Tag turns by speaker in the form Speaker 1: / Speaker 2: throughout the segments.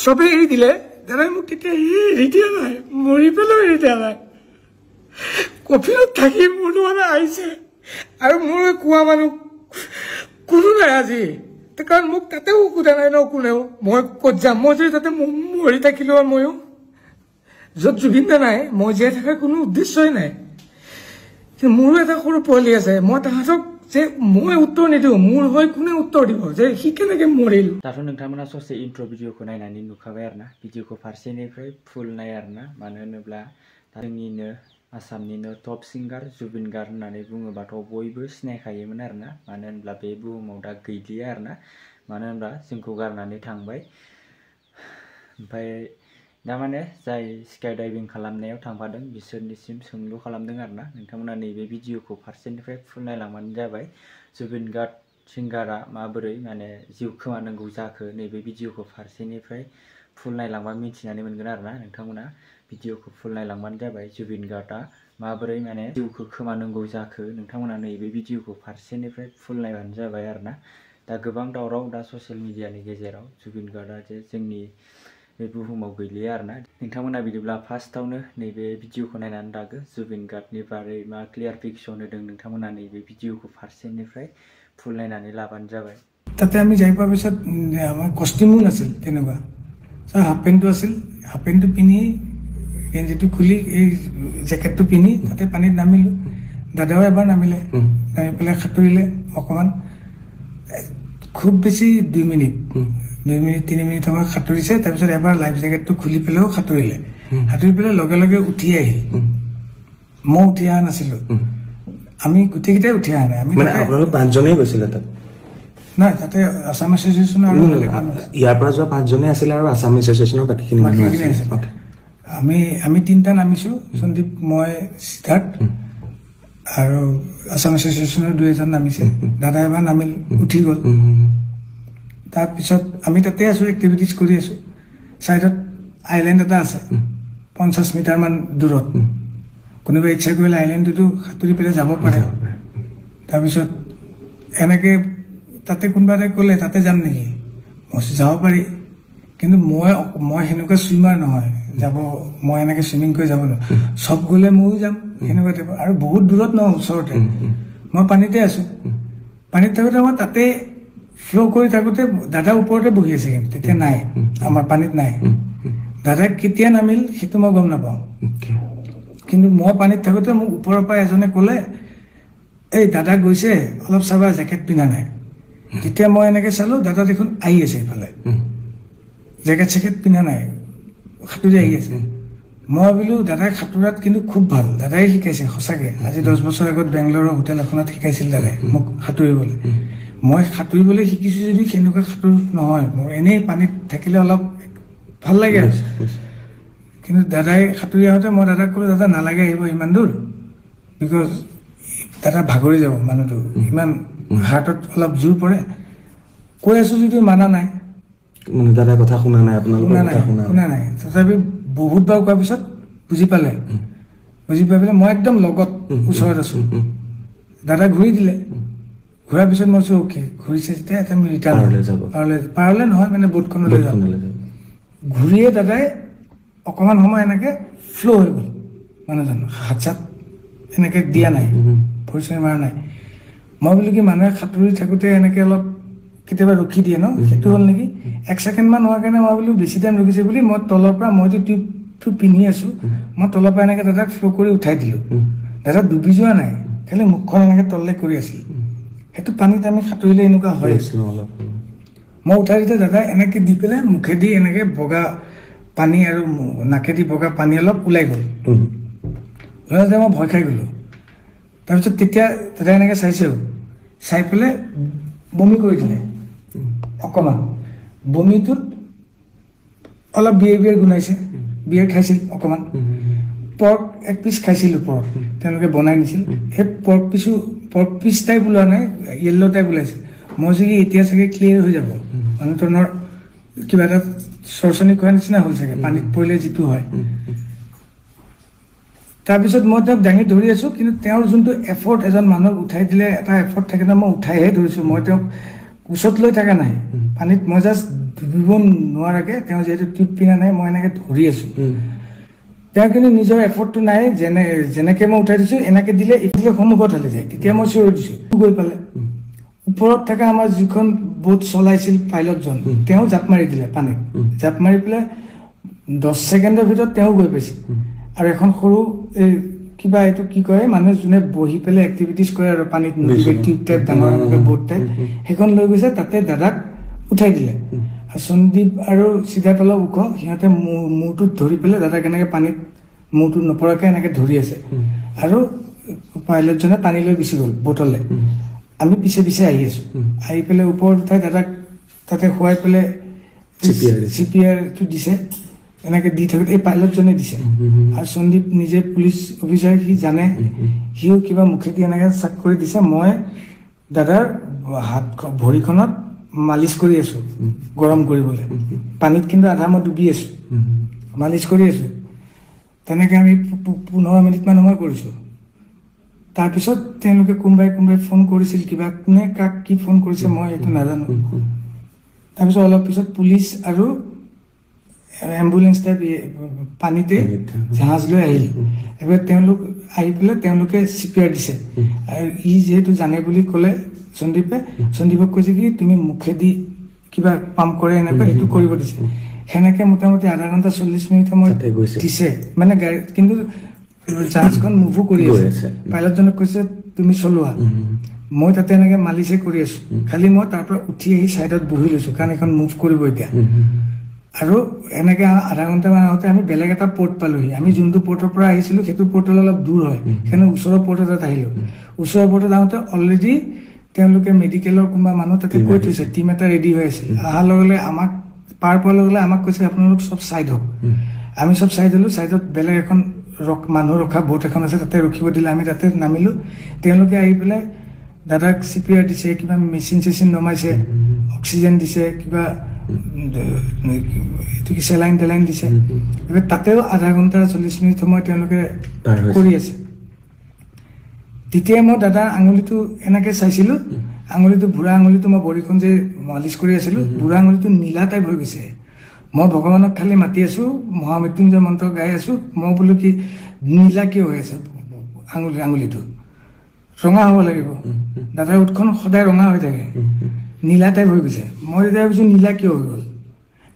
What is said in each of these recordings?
Speaker 1: চবেই এৰি দিলে দাদাই মোক তেতিয়া এৰি দিয়া নাই মৰি পেলাই এৰি দিয়া নাই কফিনত থাকি মোৰ মানে আহিছে আৰু মোৰ কোৱা মানুহ কোনো নাই আজি কাৰণ মোক তাতেও সোধা নাই ন কোনেও মই ক'ত যাম মই যদি তাতে মৰি থাকিলো আৰু ময়ো য'ত জুবিন দা নাই মই জীয়াই থকাৰ কোনো উদ্দেশ্যই নাই মোৰো এটা সৰু পোৱালি আছে মই তাহাঁতক যে মই উত্তৰ নিদিওঁ মোৰ হৈ কোনে উত্তৰ দিব যে সি কেনেকৈ মৰিল
Speaker 2: दाथ' नोंथांमोना ससे इन्ट्र' भिडिअखौ नायनानै नुखाबाय आरोना भिडिअखौ फारसेनिफ्राय फुल नाय आरोना मानो होनोब्ला जोंनिनो आसामनिनो टप सिंगार जुबिन गार्ग होननानै बुङोबाथ' बयबो सिनायखायोमोन आरोना मानो होनब्ला बे बुहुमाव दा गैलिया आरोना मानो होनब्ला जोंखौ गारनानै थांबाय ओमफ्राय दा माने जाय स्काई डाइभिं खालामनायाव थांफादों बिसोरनिसिम सोंलु खालामदों आरोना नोंथांमोना नैबे भिडिअखौ फारसेनिफ्राय फुल नायलांबानो जाबाय जुबिन गार्ग सिंगारा माबोरै माने जिउ खोमानांगौ जाखो नैबे भिडिअखौ फारसेनिफ्राय फुल नायलांबा मिथिनानै मोनगोन आरोना नोंथांमोना भिडिअखौ फुल नायलांबानो जाबाय जुबिन गार्गआ माबोरै माने जिउखौ खोमानांगौ जाखो नोंथांमोना नैबे भिडिअखौ फारसेनिफ्राय फुल नायबानो जाबाय आरोना दा गोबां दावराव दा ससियेल मिडियानि गेजेराव जुबिन गार्गआ जे जोंनि बे बुहुमाव गैलिया आरोना नोंथांमोना बिदिब्ला फार्स्टआवनो नैबे भिडिअखौ नायनानै लागो जुबिन गार्गनि बारै मा क्लियार फिक्सन होदों नोंथांमोना नैबे भिडिअखौ फारसेनिफ्राय फुल नायनानै लाबानो जाबाय
Speaker 1: তাতে আমি যাই পোৱাৰ পিছত আমাৰ কষ্টিউমো নাছিল তেনেকুৱা হাফ পেণ্টটো আছিল হাফ পেণ্টটো পিন্ধি গেঞ্জিটো খুলি এই জেকেটটো পিন্ধি তাতে পানীত নামিলোঁ দাদাও এবাৰ নামিলে নামি পেলাই সাঁতুৰিলে অকণমান খুব বেছি 2 মিনিট 3 মিনিট সময় সাঁতুৰিছে তাৰপিছত এবাৰ লাইফ জেকেটটো খুলি পেলাইও সাঁতুৰিলে সাঁতুৰি পেলাই লগে লগে উঠি আহিল মই উঠি অহা নাছিলোঁ আমি গোটেইকেইটাই উঠি অহা নাই আমি
Speaker 3: আপোনালোক 5 জনেই গৈছিলে তাত
Speaker 1: নাই তাতে আসাম এছ'চিয়েশ্যন আৰু
Speaker 3: ইয়াৰ পৰা যোৱা 5 জনেই আছিলে আৰু আসাম এছ'চিয়েশ্যনৰ বাকীখিনি মানুহ আছিল
Speaker 1: আমি 3টা নামিছোঁ সন্দীপ মই সিদ্ধাৰ্থ আৰু আসাম এছ'চিয়েশ্যনৰ 2 নামিছে দাদা এবাৰ নামিল উঠি গ'ল তাৰপিছত আমি তাতে আছোঁ এক্টিভিটিজ কৰি আছোঁ ছাইডত আইলেণ্ড এটা আছে 50 মিটাৰমান দূৰত কোনোবাই ইচ্ছা কৰিলে আইলেণ্ডটোতো সাঁতুৰি পেলাই যাব পাৰে তাৰপিছত এনেকৈ তাতে কোনোবা এটা ক'লে তাতে যাম নেকি মই যাব পাৰি কিন্তু মই সেনেকুৱা ছুইমাৰ নহয় যাব মই এনেকৈ ছুইমিং কৰি যাব নোৱাৰোঁ চব গ'লে ময়ো যাম সেনেকুৱা টাইপ আৰু বহুত দূৰত নহয় ওচৰতে মই পানীতে আছোঁ পানীত থাকোঁতে মই তাতে ফ্ল' কৰি থাকোঁতে দাদা ওপৰতে বহি আছে কিন্তু তেতিয়া নাই আমাৰ পানীত নাই দাদা কেতিয়া নামিল সেইটো মই গম নাপাওঁ কিন্তু মই পানীত থাকোঁতে মোক ওপৰৰ পৰা এজনে ক'লে এই দাদা গৈছে অলপ চাবা জেকেট পিন্ধা নাই তেতিয়া মই এনেকৈ চালোঁ দাদা দেখোন আহি আছে এইফালে জেকেট চেকেট পিন্ধা নাই সাঁতুৰি আহি আছে মই ভাবিলোঁ দাদাই সাঁতোৰাত কিন্তু খুব ভাল দাদাই শিকাইছে সঁচাকৈ আজি 10 বছৰ আগত বেংগলোৰৰ হোটেল এখনত শিকাইছিল দাদাই মোক সাঁতুৰিবলৈ মই সাঁতুৰিবলৈ শিকিছোঁ যদি সেনেকুৱা সাঁতোৰ নহয় মোৰ এনেই পানীত থাকিলে অলপ ভাল লাগে আৰু কিন্তু দাদাই সাঁতুৰি আহোঁতে মই দাদাক ক'লোঁ দাদা নালাগে আহিব ইমান দূৰ বিকজ দাদা ভাগৰি যাব মানুহটো ইমান হাৰ্টত অলপ জোৰ পৰে কৈ আছোঁ যদিও মানা নাই
Speaker 3: দাদাৰ কথা শুনা নাই আপোনালোকৰ কথা
Speaker 1: শুনা নাই তথাপি বহুতবাৰ কোৱাৰ পিছত বুজি পালে বুজি পাই পেলাই মই একদম লগত ওচৰত আছোঁ দাদা ঘূৰি দিলে ঘূৰাৰ পিছত মই কৈছোঁ অ'কে ঘূৰিছে যেতিয়া এটা আমি ৰিটাৰ্ণ পাৰলে নহয় মানে বোটখনলৈ যাম ঘূৰিয়ে দাদাই অকণমান সময় এনেকৈ ফ্ল' হৈ গ'ল মানুহজন হাত চাত এনেকৈ দিয়া নাই পৰিচয় মাৰা নাই মই বোলো কি মানুহে সাঁতুৰি থাকোঁতে এনেকৈ অলপ কেতিয়াবা ৰখি দিয়ে ন সেইটো হ'ল নেকি 1 ছেকেণ্ডমান হোৱাৰ কাৰণে মই বোলো বেছি টাইম ৰখিছে বুলি মই তলৰ পৰা মইতো টিউবটো পিন্ধি আছোঁ মই তলৰ পৰা এনেকৈ দাদাক ফ্ল' কৰি উঠাই দিলোঁ দাদা ডুবি যোৱা নাই খালি মুখখন এনেকৈ তললৈ কৰি আছিল সেইটো পানীত আমি সাঁতুৰিলে এনেকুৱা হয় মই উঠাই দিওঁতে দাদা এনেকৈ দি পেলাই মুখেদি এনেকৈ বগা পানী আৰু নাকেদি বগা পানী অলপ ওলাই গ'ল ওলাওঁতে মই ভয় খাই গ'লোঁ তাৰপিছত তেতিয়া দাদা এনেকৈ চাইছোঁ চাই পেলাই বমি কৰি দিলে অকণমান বমিটোত অলপ বিয়েৰ গোন্ধাইছে বিয়েৰ খাইছিল অকণমান পৰ্ক 1 পিচ খাইছিলোঁ পৰ্ক তেওঁলোকে বনাই নিছিল সেই পৰ্ক পিচ টাইপ ওলোৱা নাই য়েল্ল' টাইপ ওলাইছিল মই চাগে এতিয়া চাগে ক্লিয়াৰ হৈ যাব মানুহজনৰ কিবা এটা চৰচনি কৰাৰ নিচিনা হ'ল চাগে পানীত পৰিলে যিটো হয় তাৰপিছত মই তেওঁক দাঙি ধৰি আছোঁ কিন্তু তেওঁৰ যোনটো এফৰ্ট এজন মানুহক উঠাই দিলে এটা এফৰ্ট থাকে ন মই উঠাইহে ধৰিছোঁ মই তেওঁক কোচত লৈ থকা নাই পানীত মই জাষ্ট ডুবিব নোৱাৰাকে তেওঁ যিহেতু টিউব পিনা নাই মই এনেকৈ ধৰি আছোঁ তেওঁ কিন্তু নিজৰ এফৰ্টটো নাই যেনেকৈ মই উঠাই দিছোঁ এনেকৈ দিলে ইফালে সন্মুখত ঢালি যায় তেতিয়া মই চিঞৰি দিছোঁ গৈ পালে ওপৰত থকা আমাৰ যিখন বোট চলাইছিল পাইলটজন তেওঁ জাপ মাৰি দিলে পানীত জাপ মাৰি পেলাই 10 ছেকেণ্ডৰ ভিতৰত তেওঁ গৈ পাইছিল আৰু এখন সৰু এই কিবা এইটো কি কয় মানুহে যোনে বহি পেলাই এক্টিভিটিজ কৰে আৰু পানীত টিউব টাইপ ডাঙৰ বোট টাইপ সেইখন লৈ গৈছে তাতে দাদাক উঠাই দিলে আৰু সন্দীপ আৰু সিদ্ধাৰ্থ অলপ ওখ সিহঁতে মূৰটোত ধৰি পেলাই দাদাক এনেকৈ পানীত মূৰটো নপৰাকৈ এনেকৈ ধৰি আছে আৰু পাইলটজনে পানী লৈ গুচি গ'ল বোটলৈ আমি পিছে পিছে আহি আছোঁ আহি পেলাই ওপৰত উঠাই দাদাক তাতে শুৱাই পেলাই CPRটো দিছে এনেকৈ দি থাকোঁতে এই পাইলটজনে দিছে আৰু সন্দীপ নিজে পুলিচ অফিচাৰ সি জানে সিও কিবা মুখেদি এনেকৈ চাক কৰি দিছে মই দাদাৰ হাত ভৰিখনত মালিচ কৰি আছোঁ গৰম কৰিবলৈ পানীত কিন্তু আধা মই ডুবি আছোঁ মালিচ কৰি আছোঁ তেনেকৈ আমি 15 মিনিটমান সময় কৰিছোঁ তাৰপিছত তেওঁলোকে কোনোবাই ফোন কৰিছিল কিবা কোনে কাক কি ফোন কৰিছে মই এইটো নাজানো তাৰপিছত অলপ পিছত পুলিচ আৰু এম্বুলেন্স টাইপ পানীতে জাহাজ লৈ আহিল এবাৰ তেওঁলোক আহি পেলাই তেওঁলোকে CPR দিছে আৰু ই যিহেতু জানে বুলি ক'লে সন্দীপক কৈছে কি তুমি মুখেদি কিবা পাম্প কৰে এনেকৈ সেইটো কৰিব দিছে সেনেকৈ মোটামুটি আধা ঘণ্টা 40 মিনিট সময় দিছে মানে গাড়ী কিন্তু জাহাজখন মুভো কৰি আছে পাইলটজনক কৈছে তুমি চলোৱা মই তাতে এনেকৈ মালিচে কৰি আছোঁ খালি মই তাৰ পৰা উঠি আহি ছাইডত বহি লৈছোঁ কাৰণ এখন মুভ কৰিব এতিয়া আৰু এনেকৈ আধা ঘণ্টামান আগতে আমি বেলেগ এটা পৰ্ট পালোহি আমি যোনটো পৰ্টৰ পৰা আহিছিলোঁ সেইটো পৰ্টলৈ অলপ দূৰ হয় সেইকাৰণে ওচৰৰ পৰ্ট এটাত আহিলোঁ ওচৰৰ পৰ্টত আহোঁতে অলৰেডি তেওঁলোকে মেডিকেলৰ কোনোবা মানুহ তাতে কৈ থৈছে টিম এটা ৰেডি হৈ আছিল অহাৰ লগে লগে আমাক পাৰ পোৱাৰ লগে লগে আমাক কৈছে আপোনালোক চব ছাইড হওক আমি চব ছাইড হ'লোঁ ছাইডত বেলেগ এখন মানুহ ৰখা বোট এখন আছে তাতে ৰখিব দিলে আমি তাতে নামিলোঁ তেওঁলোকে আহি পেলাই দাদাক CPR দিছে কিবা মেচিন চেচিন নমাইছে অক্সিজেন দিছে কিবা এইটো কি চেলাইন টেলাইন দিছে এবাৰ তাতেও আধা ঘণ্টা 40 মিনিট সময় তেওঁলোকে কৰি আছে তেতিয়া মই দাদা আঙুলিটো এনেকৈ চাইছিলোঁ আঙুলিটো বুঢ়া আঙুলিটো মই ভৰিখন যে মালিচ কৰি আছিলোঁ বুঢ়া আঙুলিটো নীলা টাইপ হৈ গৈছে মই ভগৱানক খালি মাতি আছোঁ মহামৃত্যুঞ্জয় মন্ত্ৰ গাই আছোঁ মই বোলো কি নীলা কিয় হৈ আছে আঙুলিটো ৰঙা হ'ব লাগিব দাদাৰ উঠখন সদায় ৰঙা হৈ থাকে নীলা টাইপ হৈ গৈছে মই তেতিয়া ভাবিছোঁ নীলা কিয় হৈ গ'ল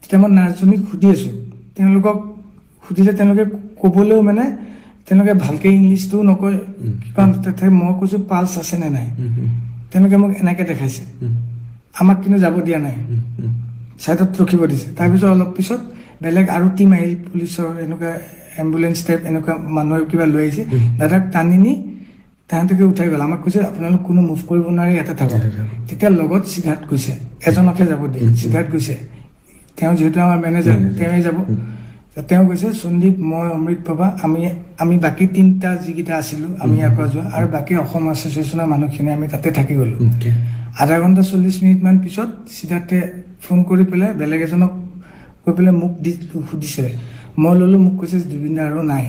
Speaker 1: তেতিয়া মই নাৰ্ছজনীক সুধি আছোঁ তেওঁলোকক সুধিলে তেওঁলোকে ক'বলৈও মানে তেওঁলোকে ভালকৈ ইংলিছটোও নকয় কাৰণ তাতে মই কৈছোঁ পালছ আছে নে নাই তেওঁলোকে মোক এনেকৈ দেখাইছে আমাক কিন্তু যাব দিয়া নাই ছাইডত ৰখিব দিছে তাৰপিছত অলপ পিছত বেলেগ আৰু টিম আহিল পুলিচৰ এনেকুৱা এম্বুলেন্স টাইপ এনেকুৱা মানুহৰ কিবা লৈ আহিছে দাদাক টানি নি তাহাঁতকে উঠাই গ'ল আমাক কৈছে আপোনালোক কোনো মুভ কৰিব নোৱাৰি ইয়াতে থাকক তেতিয়া লগত সিদ্ধাৰ্থ গৈছে এজনকে যাব দিয়ে সিদ্ধাৰ্থ গৈছে তেওঁ যিহেতু আমাৰ মেনেজাৰ তেওঁৱে যাব তেওঁ কৈছে সন্দীপ মই অমৃত বাবা আমি বাকী 3টা যিকেইটা আছিলোঁ আমি ইয়াৰ পৰা যোৱা আৰু বাকী অসম এছ'চিয়েশ্যনৰ মানুহখিনি আমি তাতে থাকি গ'লোঁ আধা ঘণ্টা 40 মিনিটমান পিছত সিদ্ধাৰ্থে ফোন কৰি পেলাই বেলেগ এজনক কৈ পেলাই মোক সুধিছে মই ল'লোঁ মোক কৈছে জুবিন দা আৰু নাই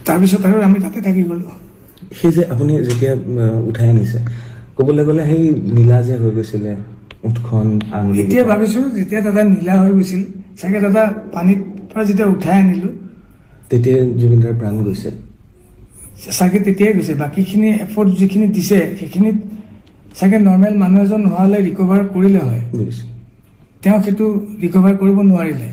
Speaker 1: তাৰপিছত আৰু আমি তাতে থাকি গ'লোঁ
Speaker 3: সেই যে আপুনি যেতিয়া উঠাই আনিছে ক'বলৈ গ'লে সেই নীলা যে হৈ গৈছিলে উঠখন আঙুলি
Speaker 1: এতিয়া ভাবিছোঁ যেতিয়া দাদা নীলা হৈ গৈছিল চাগে দাদা পানীৰ পৰা যেতিয়া উঠাই আনিলোঁ
Speaker 3: তেতিয়া জুবিন দাৰ প্ৰাণ গৈছে
Speaker 1: চাগে তেতিয়াই গৈছে বাকীখিনি এফৰ্ট যিখিনি দিছে সেইখিনিত চাগে নৰ্মেল মানুহ এজন হোৱালৈ ৰিকভাৰ কৰিলে হয় তেওঁ সেইটো ৰিকভাৰ কৰিব নোৱাৰিলে